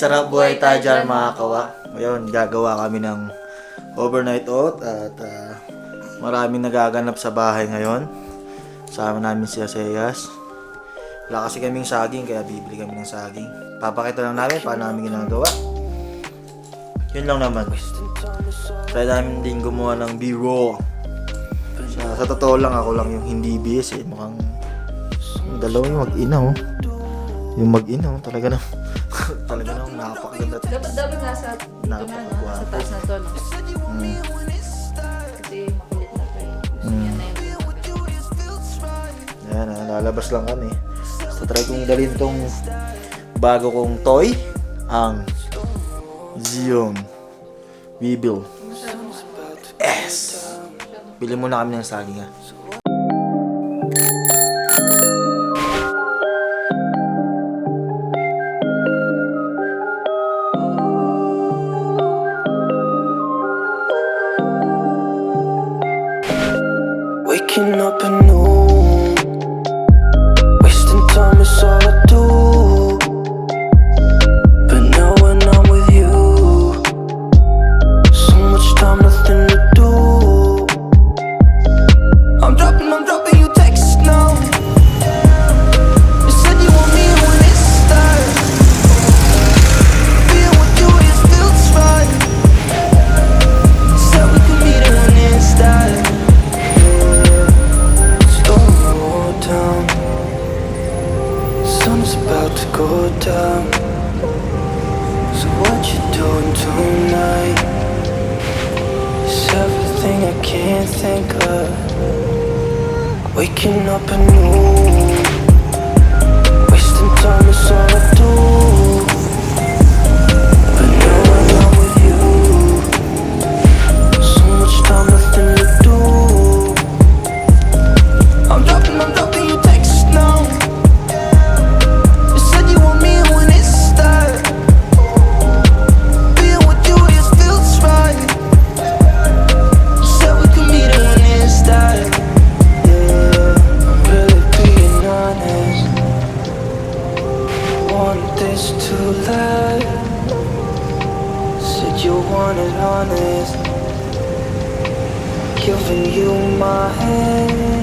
Sarap buhay tayo dyan mga kawa. Ngayon, gagawa kami ng overnight oat at maraming nagaganap sa bahay ngayon. Sama namin si Aseyas. Wala kasi kaming saging kaya bibili kami ng saging. Papakita lang namin paano namin ginagawa. Yun lang naman. Try namin din gumawa ng B-roll. Sa totoo lang ako lang yung hindi busy. Mukhang dalawa yung mag-ina oh. Yung mag-ina oh, talaga na. Talaga nang napakaganda. Dapat nasa dito na, no? Sa taas na to, no? Kasi makulit na to eh. Yan na yung Ayan, lalabas lang kami. So, try kong dalhin tong bago kong toy, ang Zion Weeble S. Pili muna kami ng saging ha. Waking up anew, wasting time is all I do. But now when I'm with you, so much time, nothing to do. I'm dropping you texts now. You said you want me when it starts. Being with you, it feels right. Said we could meet it when it starts. Sun's about to go down. So what you doing tonight? It's everything I can't think of. Waking up anew, wasting time is all I do. But now when I'm with you, so much time, nothing to do. I'm dropping you texts now. You said you want me when it starts. Being with you, it feels right. You said we could meet it when it starts. Yeah, I'm really being honest. Want this to last. Said you want it honest. Giving you my hand.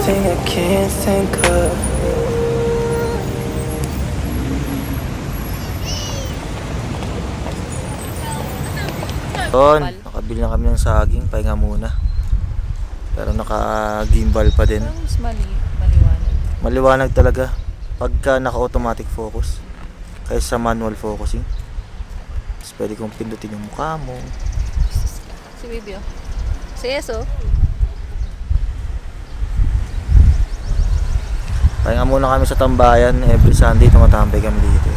I can't think of. Doon, nakabili na kami ng saging, pahinga muna. Pero naka-gimbal pa din. Parang mas maliwanag. Maliwanag talaga pagka naka-automatic focus kaysa manual focusing. Tapos pwede kong pindutin yung mukha mo. Si Baby oh. Si Eso. Pahinga muna kami sa tambayan. Every Sunday tumatambay kami dito.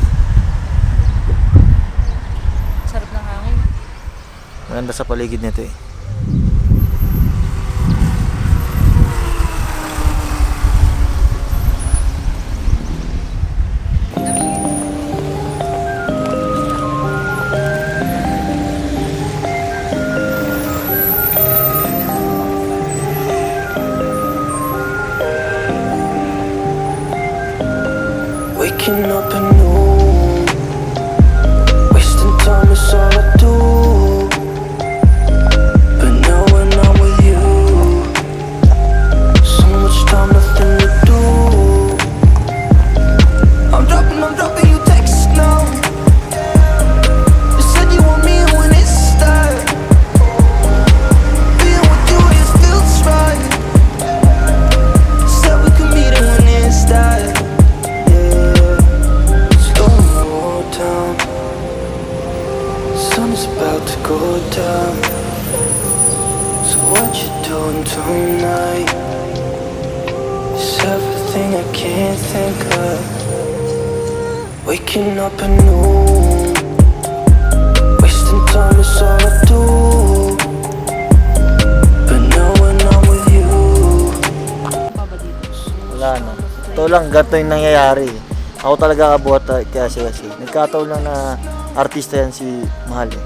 Sarap ng hangin. Maganda sa paligid nito eh. go down. So what you doing tonight? It's everything I can't think of. Waking up anew, wasting time is all I do. But now when I'm with you, Wala no. Ito lang, ganito yung nangyayari. Ako talaga kabuhat kasi. Nagkataon lang na artista yan si Mahal eh.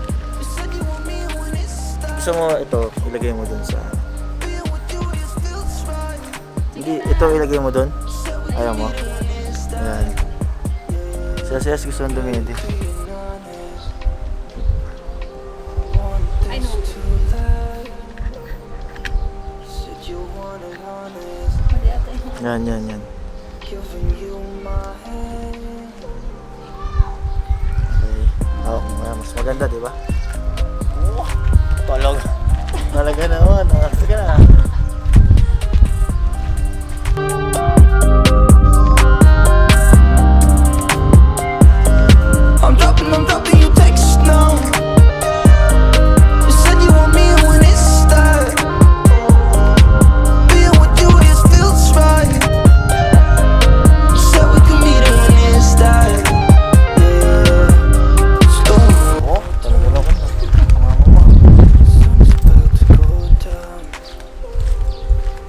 Gusto mo ito, ilagay mo dun sa... Hindi, ito ilagay mo dun. Ayaw mo. Ayan. Siyas gusto nang dumindi. I know. Mali ata yun. Yan. giving you my hand. Okay. Oh, mas maganda, di ba? Oh, talaga naman. Sige na. I'm dropping you texts now. You said you want me when it starts. Being with you, this feels right. You said we could meet when it starts. Yeah. Slow. Oh, talaga naman. Sun's about to go down.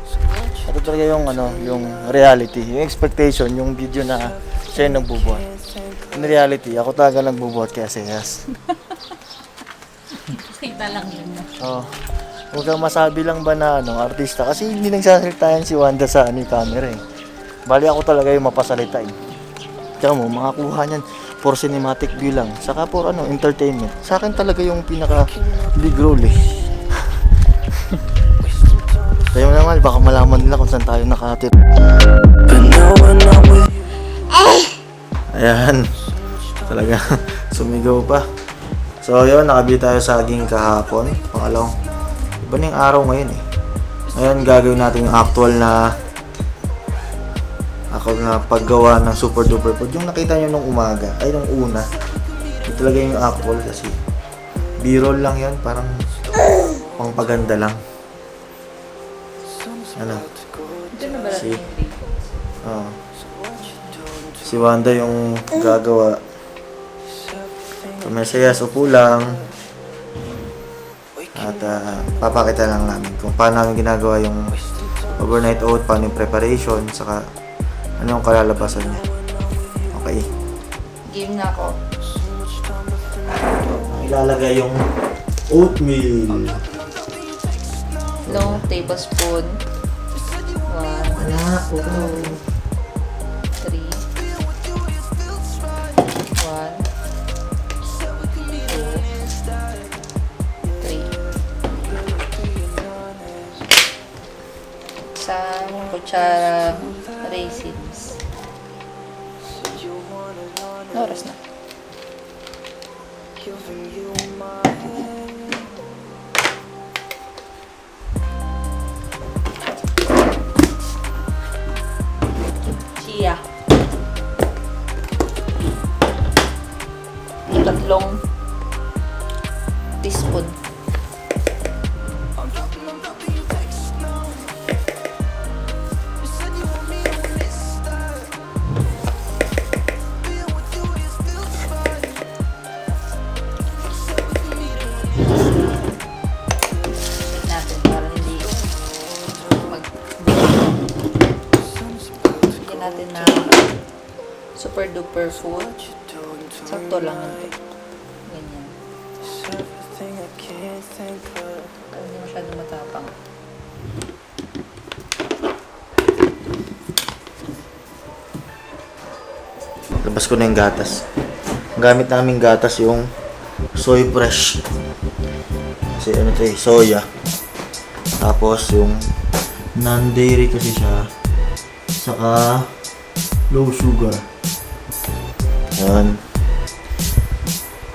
So what you Ito talaga yung yung reality, yung expectation, yung video na siya yung nagbubuhat. can't think In reality, ako talaga nagbubuhat kaya Seyas. Kita lang yun. Oh. Huwag kang masabi lang ba na artista kasi hindi nagsasalita yan si Wanda sa camera eh. Bali ako talaga yung mapasalita eh. Tsaka mo, makakuha niyan for cinematic view lang. Saka for entertainment. Sa akin talaga yung pinaka big role eh. Kaya mo naman, baka malaman nila kung saan tayo nakatir. But now when I'm with you, Ayan. Talaga, sumigaw pa. So yun, nakabili tayo saging kahapon. Pangalawang, iba na yung araw ngayon eh. Ngayon, gagawin natin yung actual na paggawa ng super duper food. Yung nakita nyo nung umaga, ay nung una. Ito talaga yung actual kasi B-roll lang yan, parang pangpaganda lang. Ano? Ito na ba Si- natin yung grade? Oh. Si Wanda yung gagawa. So, may Seyas, upo lang. At papakita lang namin kung paano namin ginagawa yung overnight oat, paano yung preparation, saka ano yung kalalabasan niya. Okay. Game na ako. Ilalagay yung oatmeal. Long tablespoon. 1, Anak, 2, 3. 1, 2, 3. Isang kutsara raisins. Oras na. giving you my hand. Chia. 3 teaspoon. I'm dropping you texts now. You said you want me when it starts. Being with you, this feels right. You said we could meet when it Check natin para hindi bigyan natin na super duper food. Sakto lang ito. Ganyan. It's everything I can't think of. Hindi masyado matapang. Labas ko na yung gatas. Ang gamit namin gatas yung soy fresh. Kasi ito soya. Tapos yung non-dairy kasi siya. Saka low sugar. Yan.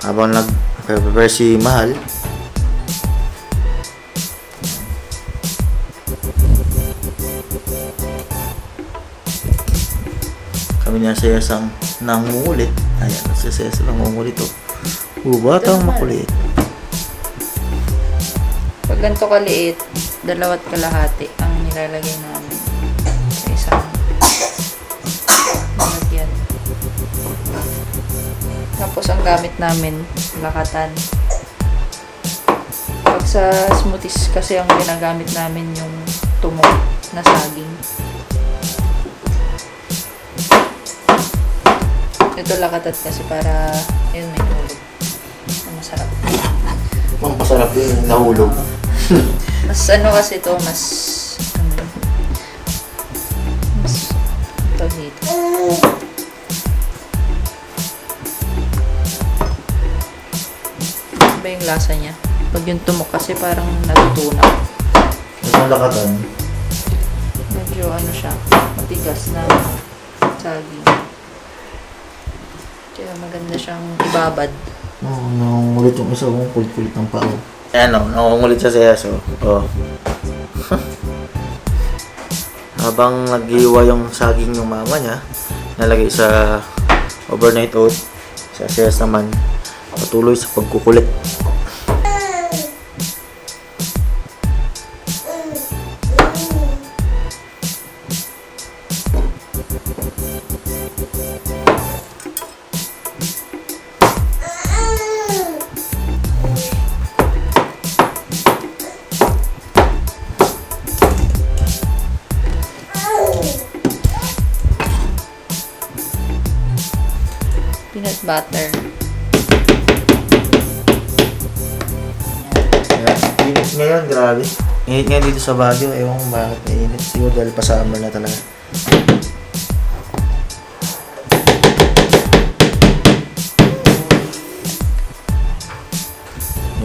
Habang nag-prepare si Mahal, kami niya sa isang nangungulit. Ayan, sa isang nangungulit oh. Batang makulit. Pag ganito kaliit, 2 kalahati ang nilalagay namin sa isang lalagyan. Tapos ang gamit namin, lakatan. Pag sa smoothies kasi ang ginagamit namin yung tumok na saging. Ito lakatat kasi para yun may hulog na masarap. Masarap din yung nahulog. Mas ano kasi ito, mas ito dito. Ano ba yung lasa niya? Pag yung tumok kasi parang natutunaw. Itong lakatan. Medyo ano siya, matigas na saging. Kaya maganda siyang ibabad. Oo, nangungulit yung isa kong kulit-kulit ng pao. Ayan o, nangungulit siya sa yaso. Oo. Habang naghiwa yung saging ng mama niya, nalagay sa overnight oat. Sa siyas naman, patuloy sa pagkukulit. Peanut butter. Ayan, init ngayon, grabe. Init ngayon dito sa Baguio, ewan kung bakit mainit. Siguro dahil pa summer na talaga.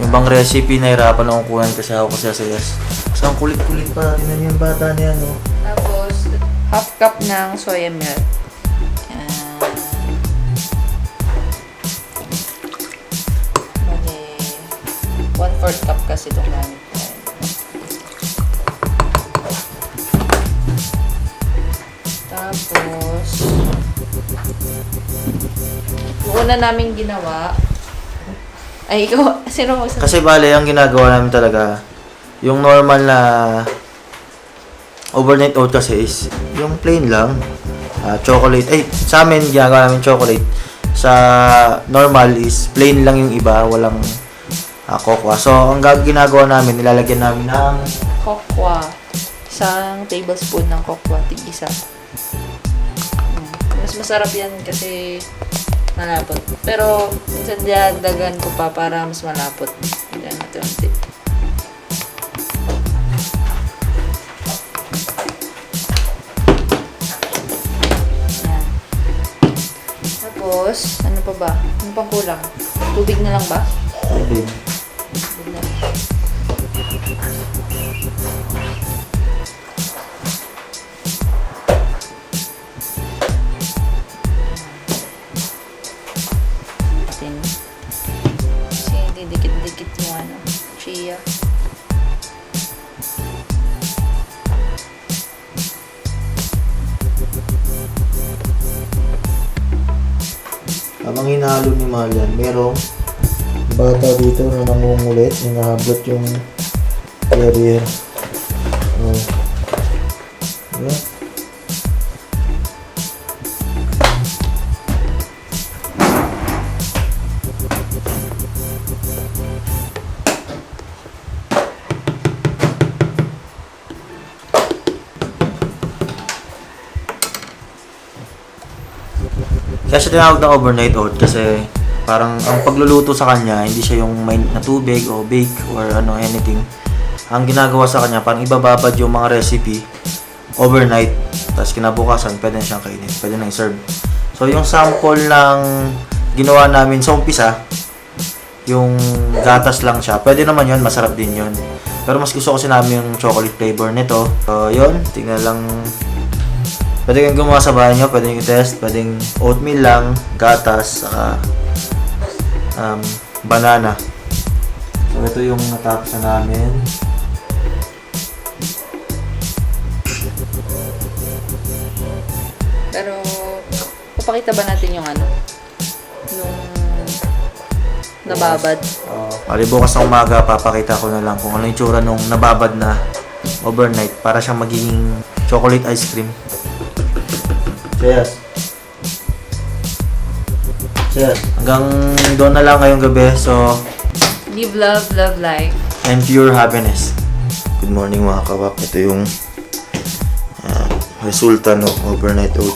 Yung bang recipe, nahirapan akong kuhan kasi ako kasi sa yes. Kasi ang kulit-kulit pa, tingnan yung bata niya, no? Tapos, half cup ng soya milk. Bali, 1/4 cup kasi itong gamit ko. Tapos, yung una namin ginawa, ay ikaw, sino magsasabi? Kasi bale, ang ginagawa namin talaga, yung normal na overnight oat kasi is yung plain lang. Chocolate. Ay, sa amin, ginagawa namin chocolate. Sa normal is plain lang yung iba, walang cocoa. So, ang ginagawa namin, nilalagyan namin ng Cocoa. Isang tablespoon ng cocoa, tig-isa. Mas masarap yan kasi malapot. Pero, minsan dinagdagan ko pa para mas malapot. Yan, unti-unti. Yan. Tapos, ano pa ba? Ano pang kulang? Tubig na lang ba? tubig. Tubig na. Kasi didikit-dikit yung ano, chia. Habang hinalo ni Marian, merong bata dito na nangungulit, hinahablot yung carrier. Oh. Yeah. Kaya siya tinawag na overnight oat kasi parang ang pagluluto sa kanya, hindi siya yung may na tubig o bake or ano, anything. Ang ginagawa sa kanya, parang ibababad yung mga recipe overnight. Tapos kinabukasan, pwede na siyang kainin. Pwede na i-serve. So, yung sample ng ginawa namin sa umpisa, yung gatas lang siya. Pwede naman yun, masarap din yun. Pero mas gusto ko namin yung chocolate flavor nito. So, yun. Tingnan lang. Pwede kang gumawa sa bahay nyo, pwede nyo i-test, pwedeng oatmeal lang, gatas, saka banana. So ito yung natapos na namin. Pero, papakita ba natin yung ano? nababad. Bali, bukas ng umaga, papakita ko na lang kung ano yung tsura nung nababad na overnight para siyang magiging chocolate ice cream. Cheers! Cheers! Hanggang doon na lang ngayong gabi. So, Live, love, love life. and pure happiness. Good morning mga kawak. Ito yung resulta ng overnight oat.